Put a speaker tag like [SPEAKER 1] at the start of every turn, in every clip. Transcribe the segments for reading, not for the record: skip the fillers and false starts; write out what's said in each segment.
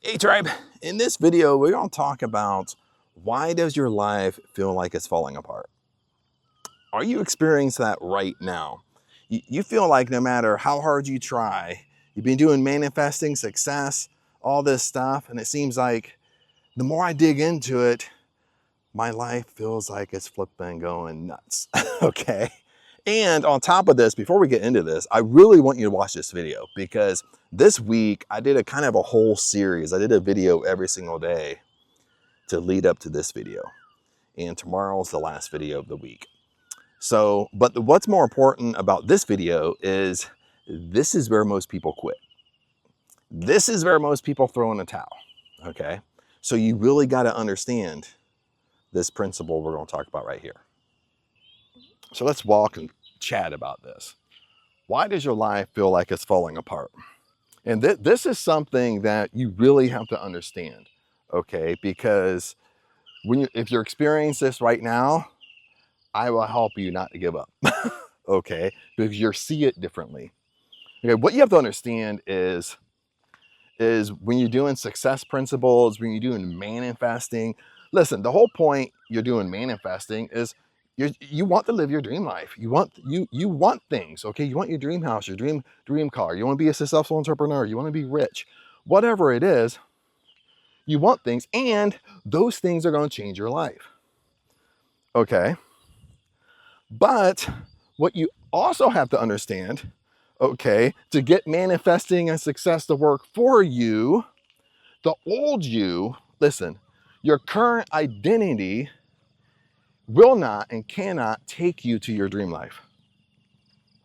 [SPEAKER 1] Hey tribe, in this video we're going to talk about why does your life feel like it's falling apart? Are you experiencing that right now? You feel like no matter how hard you try, you've been doing manifesting success, all this stuff, and it seems like the more I dig into it, my life feels like it's flipping going nuts. Okay. And on top of this, before we get into this, I really want you to watch this video because this week I did a kind of a whole series. I did a video every single day to lead up to this video. And tomorrow's the last video of the week. So, but what's more important about this video is this is where most people quit. This is where most people throw in a towel. Okay. So you really got to understand this principle we're going to talk about right here. So let's walk and chat about this. Why does your life feel like it's falling apart? And this is something that you really have to understand, okay? Because if you're experiencing this right now, I will help you not to give up, okay? Because you see it differently. Okay, what you have to understand is when you're doing success principles, when you're doing manifesting, listen, the whole point you're doing manifesting is you want to live your dream life. You want things, okay? You want your dream house, your dream car. You want to be a successful entrepreneur. You want to be rich. Whatever it is, you want things, and those things are going to change your life, okay? But what you also have to understand, okay, to get manifesting and success to work for you, the old you, listen, your current identity will not and cannot take you to your dream life.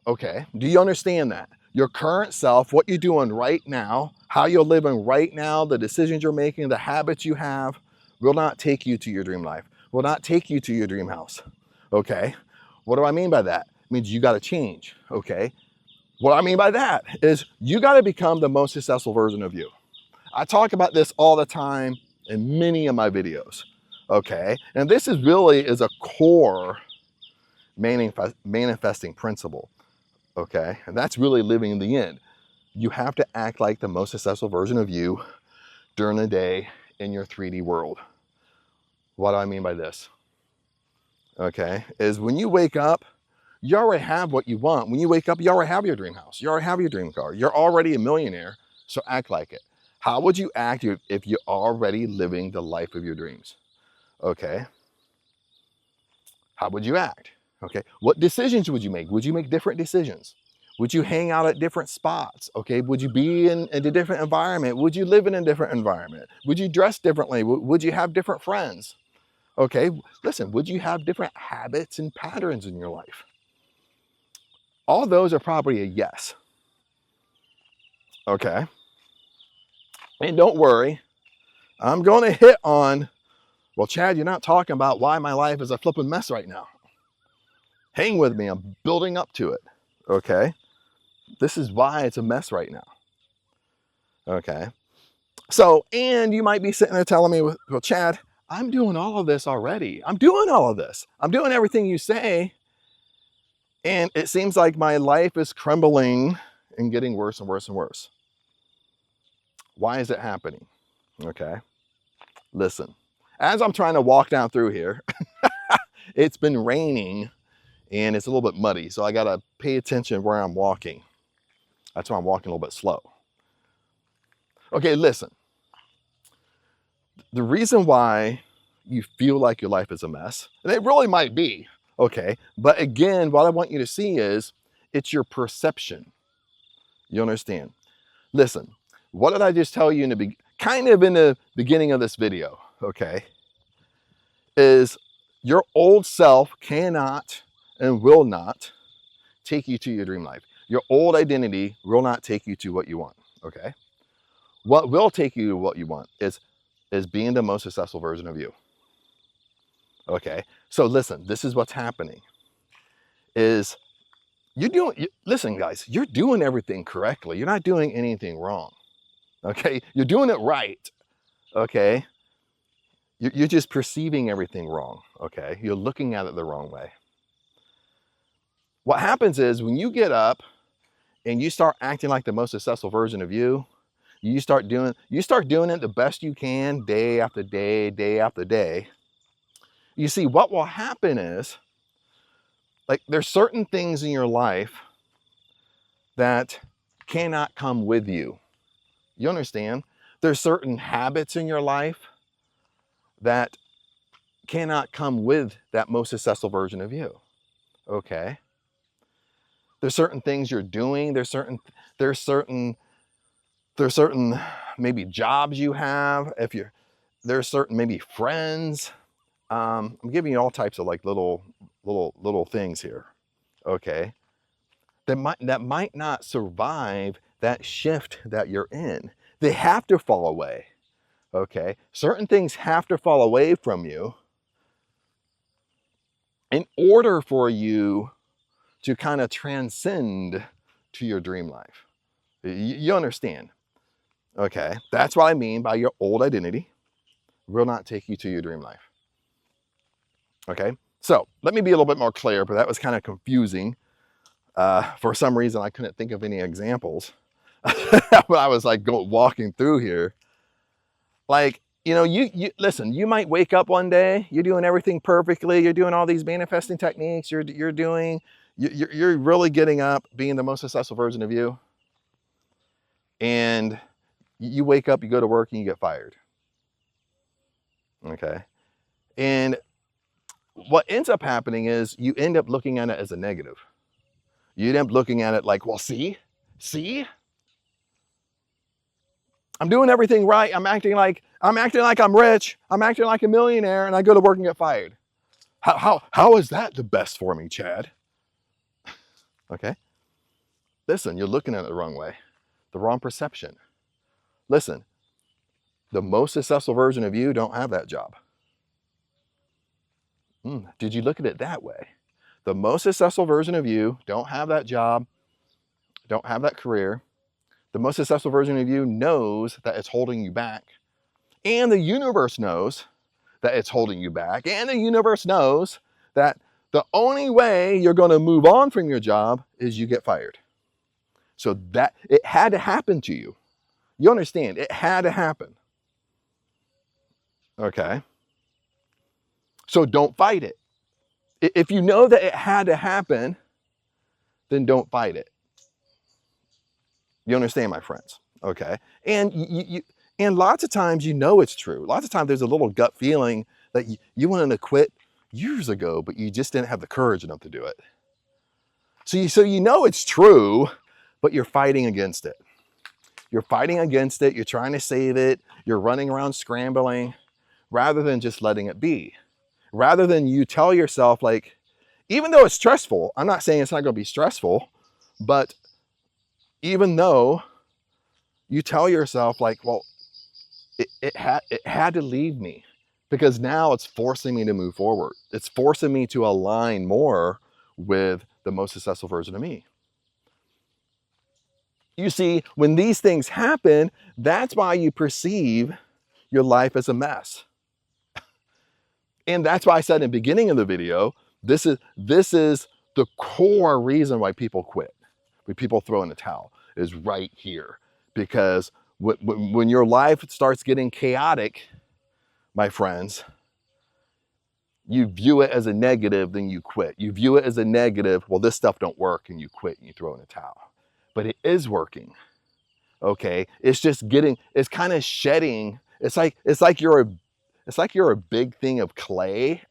[SPEAKER 1] Okay, do you understand that? Your current self, what you're doing right now, how you're living right now, the decisions you're making, the habits you have, will not take you to your dream life, will not take you to your dream house. Okay, what do I mean by that? It means you got to change, okay? What I mean by that is you got to become the most successful version of you. I talk about this all the time in many of my videos, okay? And this is really a core manifesting principle, okay? And that's really living in the end. You have to act like the most successful version of you during the day in your 3D world. What do I mean by this? Okay, is when you wake up, you already have what you want. When you wake up, you already have your dream house. You already have your dream car. You're already a millionaire, so act like it. How would you act if you're already living the life of your dreams? Okay. How would you act? Okay. What decisions would you make? Would you make different decisions? Would you hang out at different spots? Okay. Would you be in a different environment? Would you live in a different environment? Would you dress differently? Would you have different friends? Okay. Listen, would you have different habits and patterns in your life? All those are probably a yes. Okay. And don't worry, I'm going to hit on, well, Chad, you're not talking about why my life is a flipping mess right now. Hang with me, I'm building up to it, okay? This is why it's a mess right now, okay? So, and you might be sitting there telling me, well, Chad, I'm doing all of this already. I'm doing all of this. I'm doing everything you say, and it seems like my life is crumbling and getting worse and worse and worse. Why is it happening? Okay, listen, as I'm trying to walk down through here, it's been raining and it's a little bit muddy, so I gotta pay attention where I'm walking. That's why I'm walking a little bit slow. Okay, listen, the reason why you feel like your life is a mess, and it really might be, okay, but again, what I want you to see is it's your perception. You understand? Listen, what did I just tell you in the beginning of this video, okay, is your old self cannot and will not take you to your dream life. Your old identity will not take you to what you want, okay? What will take you to what you want is being the most successful version of you, okay? So listen, this is what's happening, is listen guys, you're doing everything correctly. You're not doing anything wrong, okay? You're doing it right, okay? You're just perceiving everything wrong, okay? You're looking at it the wrong way. What happens is when you get up and you start acting like the most successful version of you, You start doing it the best you can, day after day, day after day. You see, what will happen is, like, there's certain things in your life that cannot come with you. You understand? There's certain habits in your life that cannot come with that most successful version of you. Okay? There's certain things you're doing. There's certain maybe jobs you have. There's certain maybe friends. I'm giving you all types of like little things here. Okay? That might not survive that shift that you're in. They have to fall away. Okay? Certain things have to fall away from you in order for you to kind of transcend to your dream life. You understand? Okay, that's what I mean by your old identity will not take you to your dream life. Okay, so let me be a little bit more clear, but that was kind of confusing. For some reason, I couldn't think of any examples when I was like walking through here. Like, you know, you listen, you might wake up one day, you're doing everything perfectly, you're doing all these manifesting techniques, you're really getting up, being the most successful version of you. And you wake up, you go to work, and you get fired. Okay. And what ends up happening is you end up looking at it as a negative. You end up looking at it like, well, see, I'm doing everything right. I'm acting like I'm rich. I'm acting like a millionaire, and I go to work and get fired. How is that the best for me, Chad? Okay. Listen, you're looking at it the wrong way, the wrong perception. Listen, the most successful version of you don't have that job. Did you look at it that way? The most successful version of you don't have that job, don't have that career. The most successful version of you knows that it's holding you back. And the universe knows that it's holding you back. And the universe knows that the only way you're going to move on from your job is you get fired. So that it had to happen to you. You understand? It had to happen. Okay. So don't fight it. If you know that it had to happen, then don't fight it. You understand, my friends? Okay. And and lots of times you know it's true. Lots of times there's a little gut feeling that you wanted to quit years ago, but you just didn't have the courage enough to do it. So you know it's true, but you're fighting against it. You're fighting against it. You're trying to save it. You're running around scrambling rather than just letting it be. Rather than you tell yourself, like, even though it's stressful, I'm not saying it's not going to be stressful, but even though you tell yourself, like, well, it had to leave me because now it's forcing me to move forward. It's forcing me to align more with the most successful version of me. You see, when these things happen, that's why you perceive your life as a mess. And that's why I said in the beginning of the video, this is the core reason why people quit, when people throw in the towel, is right here. Because when your life starts getting chaotic, my friends, you view it as a negative, then you quit. You view it as a negative, well, this stuff don't work, and you quit and you throw in the towel. But it is working. Okay, it's just it's kind of shedding. It's like you're a big thing of clay,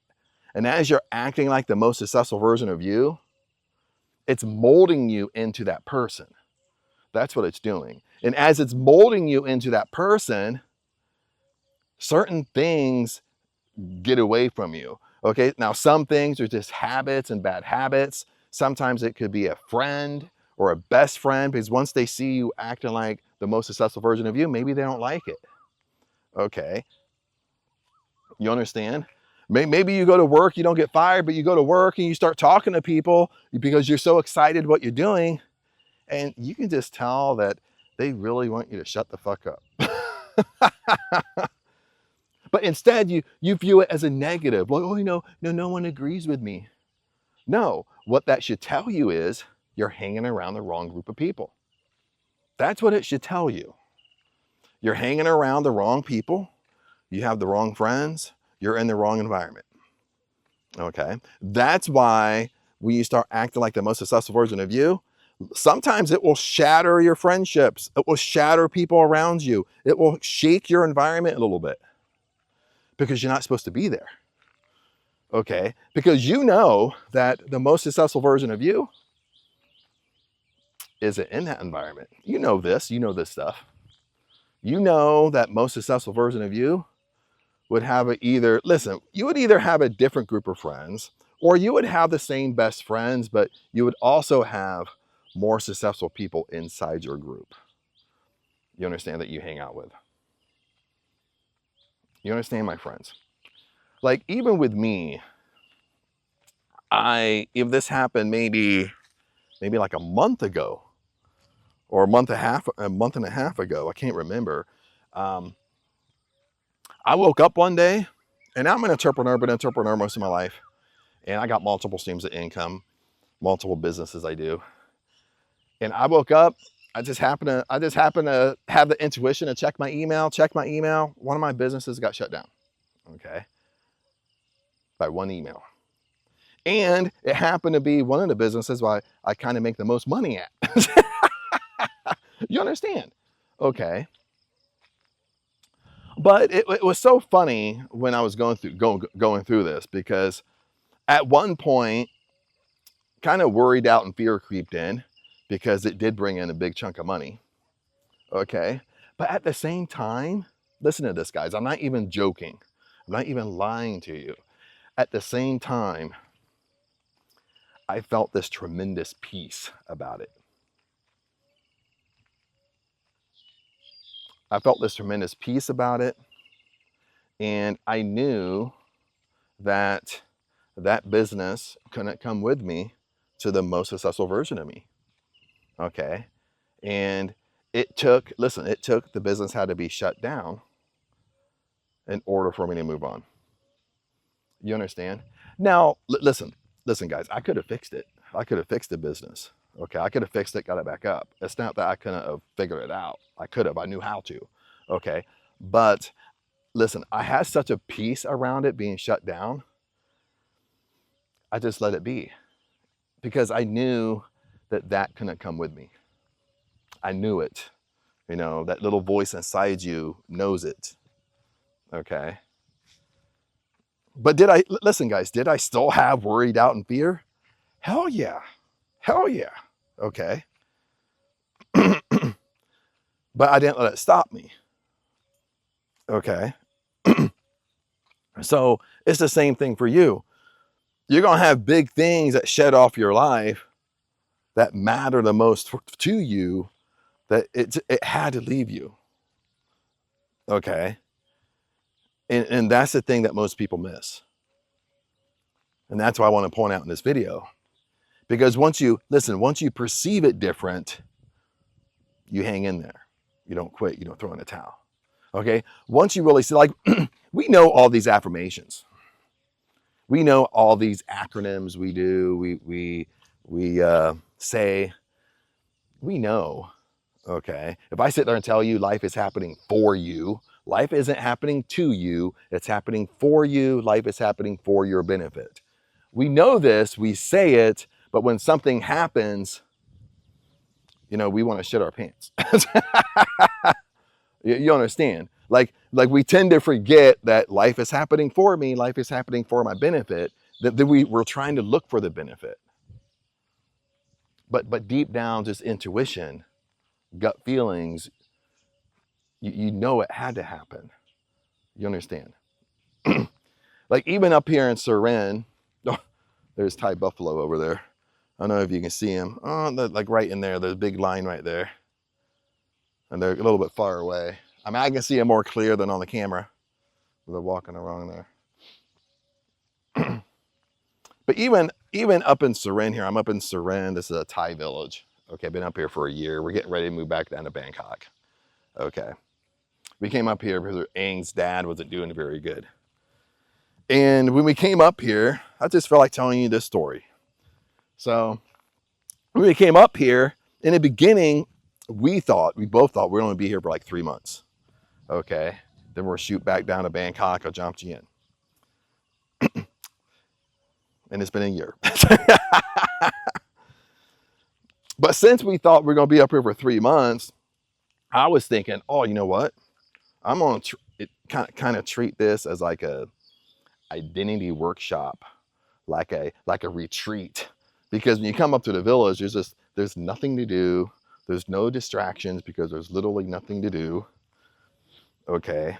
[SPEAKER 1] and as you're acting like the most successful version of you, it's molding you into that person. That's what it's doing. And as it's molding you into that person, certain things get away from you. Okay, now some things are just habits and bad habits. Sometimes it could be a friend or a best friend, because once they see you acting like the most successful version of you, maybe they don't like it. Okay, you understand? Maybe you go to work, you don't get fired, but you go to work and you start talking to people because you're so excited what you're doing, and you can just tell that they really want you to shut the fuck up. But instead, you view it as a negative. Well, no one agrees with me. No, what that should tell you is you're hanging around the wrong group of people. That's what it should tell you. You're hanging around the wrong people. You have the wrong friends. You're in the wrong environment. Okay. That's why when you start acting like the most successful version of you, sometimes it will shatter your friendships. It will shatter people around you. It will shake your environment a little bit because you're not supposed to be there. Okay. Because you know that the most successful version of you isn't in that environment. You know this stuff. You know that most successful version of you would have you would either have a different group of friends, or you would have the same best friends, but you would also have more successful people inside your group. You understand that you hang out with. You understand, my friends? Like, even with me, if this happened maybe like a month ago, or a month and a half ago, I can't remember. I woke up one day, and I'm an entrepreneur, been an entrepreneur most of my life. And I got multiple streams of income, multiple businesses I do. And I woke up, I just happened to have the intuition to check my email. One of my businesses got shut down, okay, by one email. And it happened to be one of the businesses where I kind of make the most money at. You understand? Okay. But it was so funny when I was going through this, because at one point, kind of worried out and fear creeped in, because it did bring in a big chunk of money. Okay. But at the same time, listen to this, guys. I'm not even joking. I'm not even lying to you. At the same time, I felt this tremendous peace about it. I felt this tremendous peace about it. And I knew that that business couldn't come with me to the most successful version of me. Okay. And the business had to be shut down in order for me to move on. You understand? Now, listen, guys, I could have fixed it. I could have fixed the business. Okay. I could have fixed it, got it back up. It's not that I couldn't have figured it out. I could have, I knew how to. Okay. But listen, I had such a peace around it being shut down. I just let it be, because I knew that couldn't come with me. I knew it. You know, that little voice inside you knows it. Okay. But listen, guys, did I still have worry, doubt, and fear? Hell yeah. Hell yeah. Okay. But I didn't let it stop me. Okay. So it's the same thing for you. You're going to have big things that shed off your life that matter the most to you, that it had to leave you. Okay. And that's the thing that most people miss. And that's why I want to point out in this video. Because once you perceive it different, you hang in there. You don't quit. You don't throw in the towel. Okay. Once you really see, like, we know all these affirmations. We know all these acronyms we do. We say, we know. Okay. If I sit there and tell you life is happening for you, life isn't happening to you. It's happening for you. Life is happening for your benefit. We know this, we say it, but when something happens, we want to shit our pants. You understand? Like we tend to forget that life is happening for me, life is happening for my benefit, that we're trying to look for the benefit. But deep down, just intuition, gut feelings, you know it had to happen. You understand? Like, even up here in Surin, there's Thai buffalo over there. I don't know if you can see him. Oh, like right in there, there's a big line right there. And they're a little bit far away. I mean, I can see them more clear than on the camera. They're walking around there. But even up in Surin here, I'm up in Surin. This is a Thai village. Okay, been up here for a year. We're getting ready to move back down to Bangkok. Okay. We came up here because Ang's dad wasn't doing very good. And when we came up here, I just felt like telling you this story. So when we came up here, in the beginning, we both thought we were going to be here for like 3 months. Okay. Then we'll shoot back down to Bangkok. I'll jump you in. And it's been a year. But since we thought we are going to be up here for 3 months, I was thinking, oh, you know what? I'm going to kind of treat this as like a identity workshop, like a retreat. Because when you come up to the village, there's nothing to do. There's no distractions because there's literally nothing to do. Okay.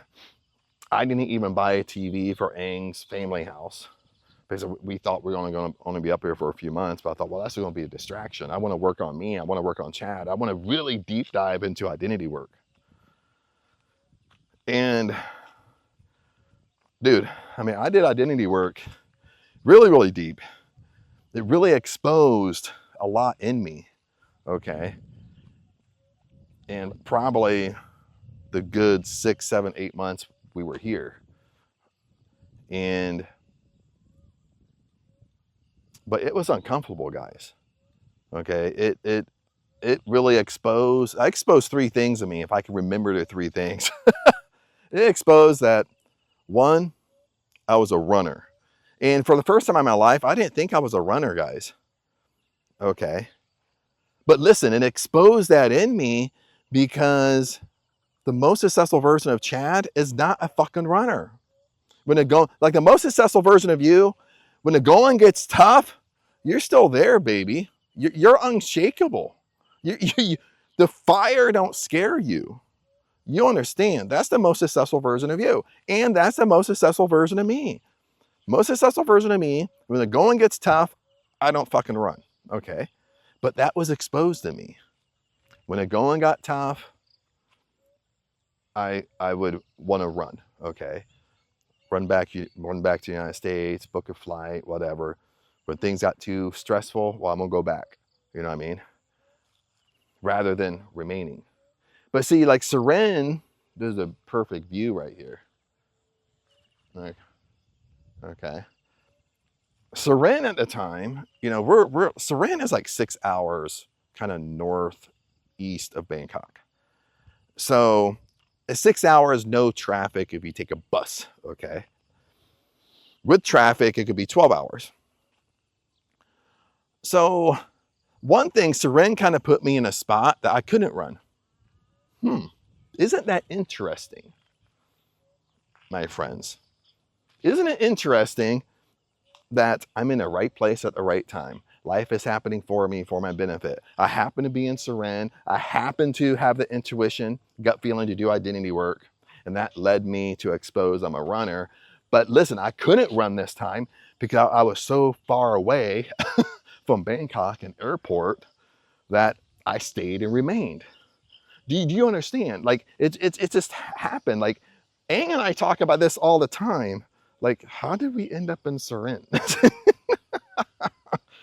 [SPEAKER 1] I didn't even buy a TV for Ang's family house because we thought we were only going to be up here for a few months. But I thought, well, that's going to be a distraction. I want to work on me. I want to work on Chad. I want to really deep dive into identity work. And dude, I mean, I did identity work really, really deep. It really exposed a lot in me. Okay. And probably the good 6, 7, 8 months we were here. But it was uncomfortable, guys. Okay. It really I exposed 3 things of me, if I can remember the 3 things. It exposed that, 1, I was a runner. And for the first time in my life, I didn't think I was a runner, guys. Okay. But listen, it exposed that in me because the most successful version of Chad is not a fucking runner. Like the most successful version of you, when the going gets tough, you're still there, baby. You're unshakable. The fire don't scare you. You understand? That's the most successful version of you. And that's the most successful version of me. Most successful version of me, when the going gets tough, I don't fucking run. Okay. But that was exposed to me. When the going got tough, I would want to run. Okay. Run back to the United States, book a flight, whatever. When things got too stressful, well, I'm going to go back. You know what I mean? Rather than remaining. But see, like Seren, there's a perfect view right here. Like, okay. Seren at the time, you know, Seren is like 6 hours kind of northeast of Bangkok. So it's 6 hours, no traffic if you take a bus, okay? With traffic, it could be 12 hours. So one thing, Seren kind of put me in a spot that I couldn't run. Isn't that interesting, my friends? Isn't it interesting that I'm in the right place at the right time? Life is happening for me, for my benefit. I happen to be in Seren. I happen to have the intuition, gut feeling to do identity work. And that led me to expose I'm a runner. But listen, I couldn't run this time because I was so far away from Bangkok and airport that I stayed and remained. Do you understand? Like it just happened. Like Ang and I talk about this all the time. Like, how did we end up in Seren?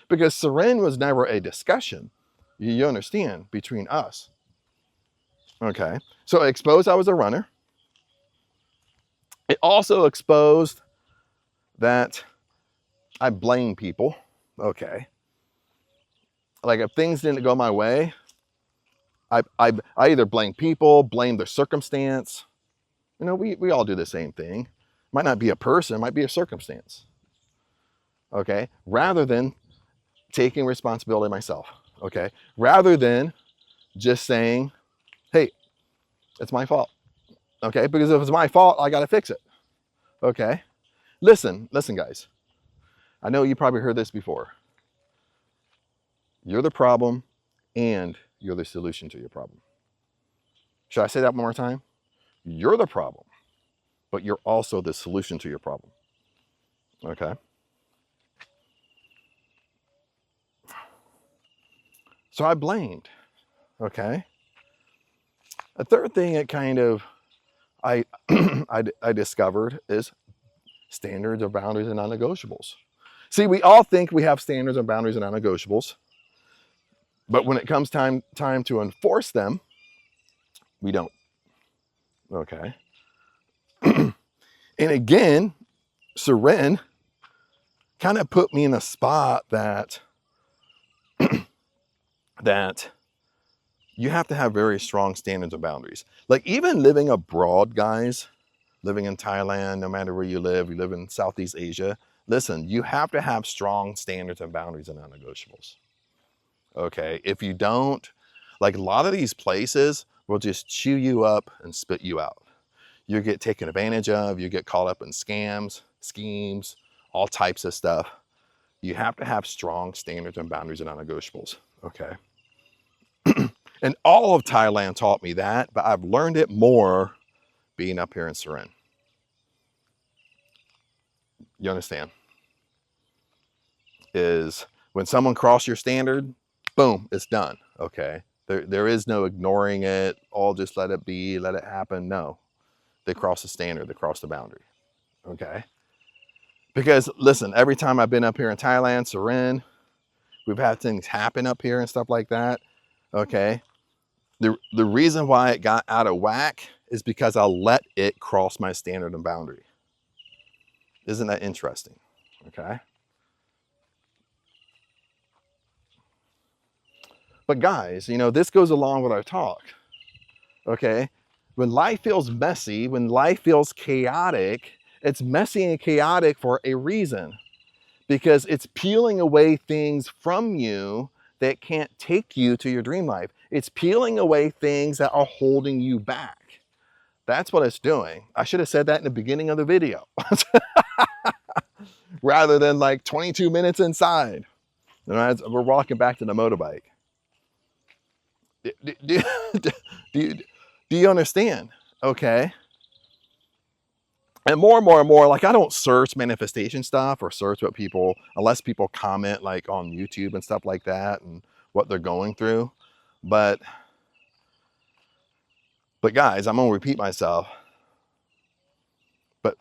[SPEAKER 1] Because Seren was never a discussion. You understand, between us. Okay. So it exposed I was a runner. It also exposed that I blame people. Okay. Like if things didn't go my way, I either blame people, blame the circumstance. You know, we all do the same thing. Might not be a person, it might be a circumstance. Okay. Rather than taking responsibility myself. Okay. Rather than just saying, hey, it's my fault. Okay. Because if it's my fault, I got to fix it. Okay. Listen, guys. I know you probably heard this before. You're the problem and you're the solution to your problem. Should I say that one more time? You're the problem, but you're also the solution to your problem. Okay. So I blamed. Okay. A third thing it kind of I discovered is standards or boundaries and non-negotiables. See, we all think we have standards and boundaries and non-negotiables, but when it comes time to enforce them, we don't. Okay. And again, Seren kind of put me in a spot that You have to have very strong standards and boundaries. Like even living abroad, guys, living in Thailand, no matter where you live in Southeast Asia, listen, you have to have strong standards and boundaries and non-negotiables. Okay, if you don't, like a lot of these places will just chew you up and spit you out. You get taken advantage of, you get caught up in scams, schemes, all types of stuff. You have to have strong standards and boundaries and non-negotiables, okay? And all of Thailand taught me that, but I've learned it more being up here in Surin. You understand? Is when someone crosses your standard, boom, it's done, okay? There is no ignoring it, all just let it be, let it happen. No, they cross the standard, they cross the boundary, okay? Because listen, every time I've been up here in Thailand, Surin, we've had things happen up here and stuff like that, okay? The reason why it got out of whack is because I let it cross my standard and boundary. Isn't that interesting? Okay. But guys, you know, this goes along with our talk. Okay. When life feels messy, when life feels chaotic, it's messy and chaotic for a reason. Because it's peeling away things from you that can't take you to your dream life. It's peeling away things that are holding you back. That's what it's doing. I should have said that in the beginning of the video rather than like 22 minutes inside. You know, as we're walking back to the motorbike. Do you understand? Okay. And more, like I don't search manifestation stuff or search what people, unless people comment like on YouTube and stuff like that and what they're going through. But guys, I'm gonna repeat myself. But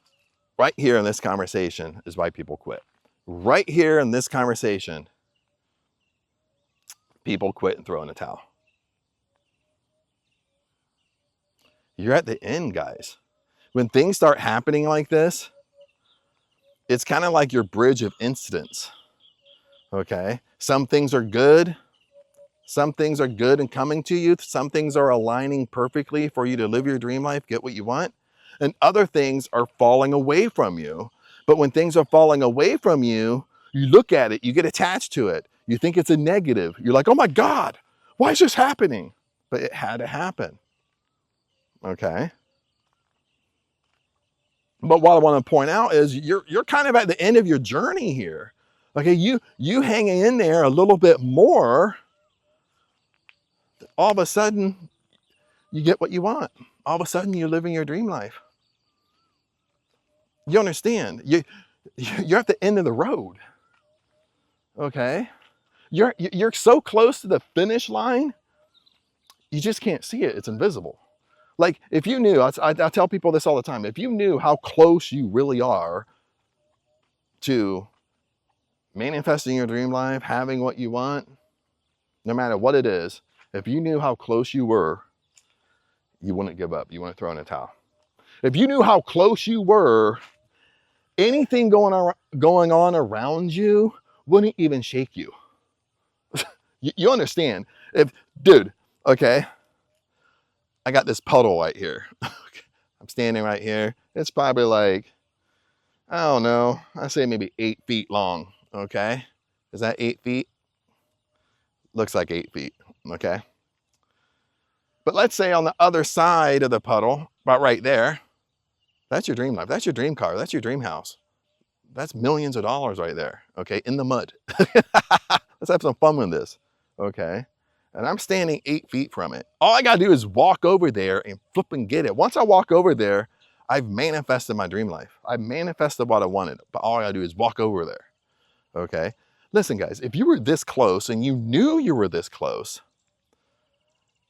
[SPEAKER 1] right here in this conversation is why people quit. Right here in this conversation, people quit and throw in the towel. You're at the end, guys. When things start happening like this, it's kind of like your bridge of incidents. Okay. Some things are good. Some things are good and coming to you. Some things are aligning perfectly for you to live your dream life, get what you want. And other things are falling away from you. But when things are falling away from you, you look at it, you get attached to it. You think it's a negative. You're like, oh my God, why is this happening? But it had to happen. Okay. But what I want to point out is you're kind of at the end of your journey here. Okay, you hanging in there a little bit more, all of a sudden you get what you want. All of a sudden you're living your dream life. You understand? You're at the end of the road. Okay, you're so close to the finish line, you just can't see it. It's invisible. Like if you knew, I tell people this all the time. If you knew how close you really are to manifesting your dream life, having what you want, no matter what it is, if you knew how close you were, you wouldn't give up. You wouldn't throw in a towel. If you knew how close you were, anything going on around you wouldn't even shake you. You understand? Dude, okay, I got this puddle right here. I'm standing right here. It's probably like, I don't know, I say maybe 8 feet long, okay? Is that 8 feet? Looks like 8 feet, okay? But let's say on the other side of the puddle, about right there, that's your dream life. That's your dream car. That's your dream house. That's millions of dollars right there, okay, in the mud. Let's have some fun with this, okay? And I'm standing 8 feet from it. All I gotta do is walk over there and flip and get it. Once I walk over there, I've manifested my dream life. I've manifested what I wanted, but all I gotta do is walk over there, okay? Listen, guys, if you were this close and you knew you were this close,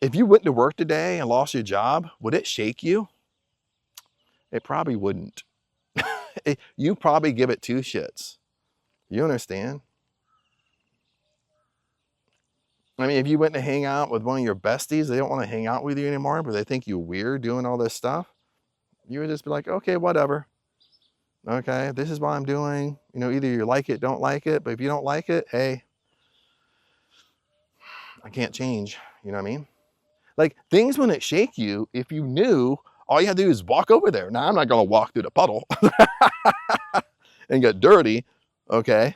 [SPEAKER 1] if you went to work today and lost your job, would it shake you? It probably wouldn't. You probably give it 2 shits. You understand? I mean, if you went to hang out with one of your besties, they don't want to hang out with you anymore, but they think you're weird doing all this stuff, you would just be like, okay, whatever. Okay, this is what I'm doing. You know, either you like it, don't like it, but if you don't like it, hey, I can't change. You know what I mean? Like, things wouldn't shake you if you knew all you had to do is walk over there. Now, I'm not going to walk through the puddle and get dirty, okay?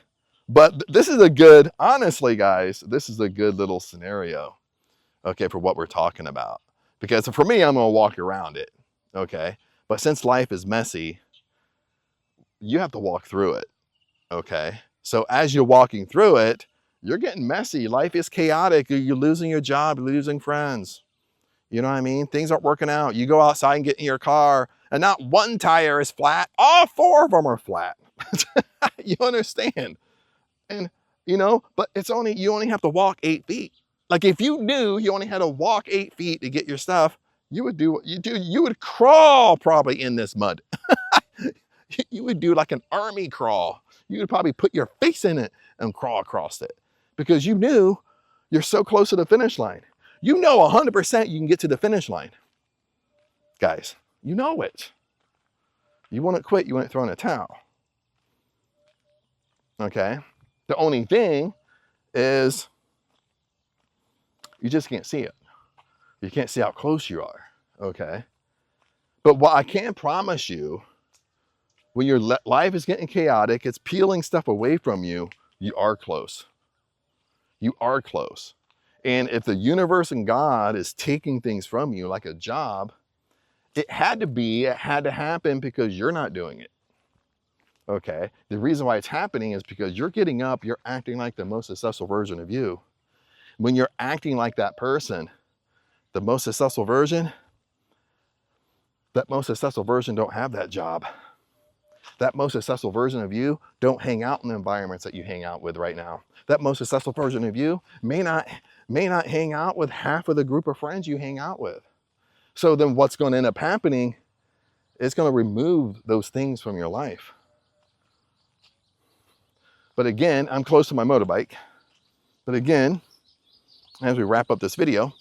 [SPEAKER 1] But this is a good, honestly, guys, this is a good little scenario, okay, for what we're talking about. Because for me, I'm going to walk around it, okay? But since life is messy, you have to walk through it, okay? So as you're walking through it, you're getting messy. Life is chaotic. You're losing your job, you're losing friends. You know what I mean? Things aren't working out. You go outside and get in your car and not one tire is flat. All 4 of them are flat. You understand? And, you know, but you only have to walk 8 feet. Like, if you knew you only had to walk 8 feet to get your stuff, you would do what you do. You would crawl probably in this mud. You would do like an army crawl. You would probably put your face in it and crawl across it because you knew you're so close to the finish line. You know 100% you can get to the finish line. Guys, you know it. You wouldn't quit, you wouldn't throw in a towel. Okay? The only thing is you just can't see it. You can't see how close you are, okay? But what I can promise you, when your life is getting chaotic, it's peeling stuff away from you, you are close. You are close. And if the universe and God is taking things from you, like a job, it had to happen because you're not doing it. Okay? The reason why it's happening is because you're getting up, you're acting like the most successful version of you. When you're acting like that person, the most successful version, that most successful version don't have that job. That most successful version of you don't hang out in the environments that you hang out with right now. That most successful version of you may not hang out with half of the group of friends you hang out with. So then what's going to end up happening is going to remove those things from your life. But again, I'm close to my motorbike. But again, as we wrap up this video,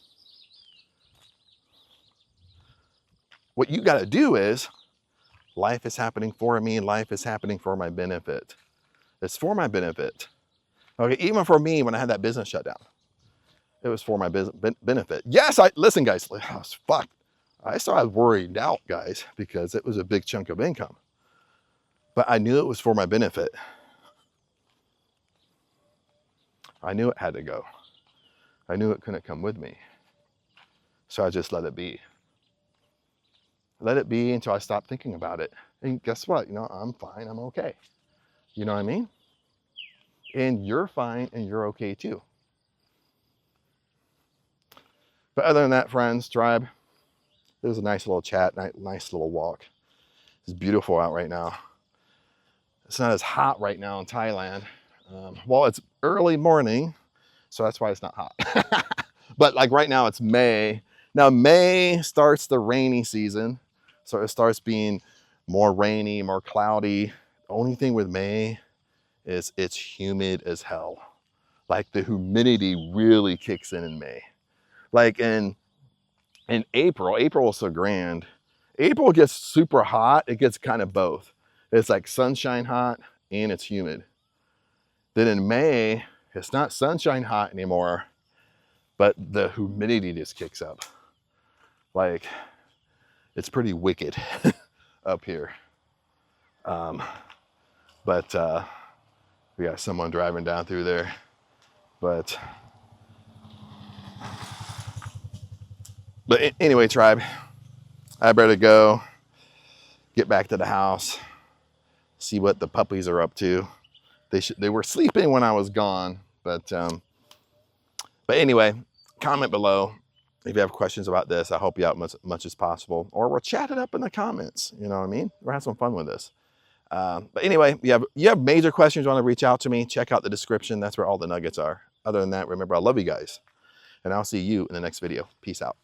[SPEAKER 1] what you got to do is, life is happening for me, life is happening for my benefit. It's for my benefit. Okay, even for me, when I had that business shut down, it was for my benefit. Yes, listen, guys, fuck. I started worried out, guys, because it was a big chunk of income. But I knew it was for my benefit. I knew it had to go. I knew it couldn't come with me. So I just let it be. Let it be until I stopped thinking about it. And guess what? You know, I'm fine, I'm okay. You know what I mean? And you're fine and you're okay too. But other than that, friends, tribe, it was a nice little chat, nice little walk. It's beautiful out right now. It's not as hot right now in Thailand. Well, it's early morning, so that's why it's not hot. But like right now, it's May. Now, May starts the rainy season. So it starts being more rainy, more cloudy. The only thing with May is it's humid as hell. Like the humidity really kicks in May. Like in April is so grand. April gets super hot. It gets kind of both. It's like sunshine hot and it's humid. Then in May, it's not sunshine hot anymore, but the humidity just kicks up. Like, it's pretty wicked up here. But we got someone driving down through there. But anyway, tribe, I better go get back to the house, see what the puppies are up to. They were sleeping when I was gone, but anyway, comment below if you have questions about this. I help you out much as possible, or we'll chat it up in the comments. You know what I mean? We'll have some fun with this. But anyway, you have major questions you want to reach out to me, check out the description. That's where all the nuggets are. Other than that, remember, I love you guys, and I'll see you in the next video. Peace out.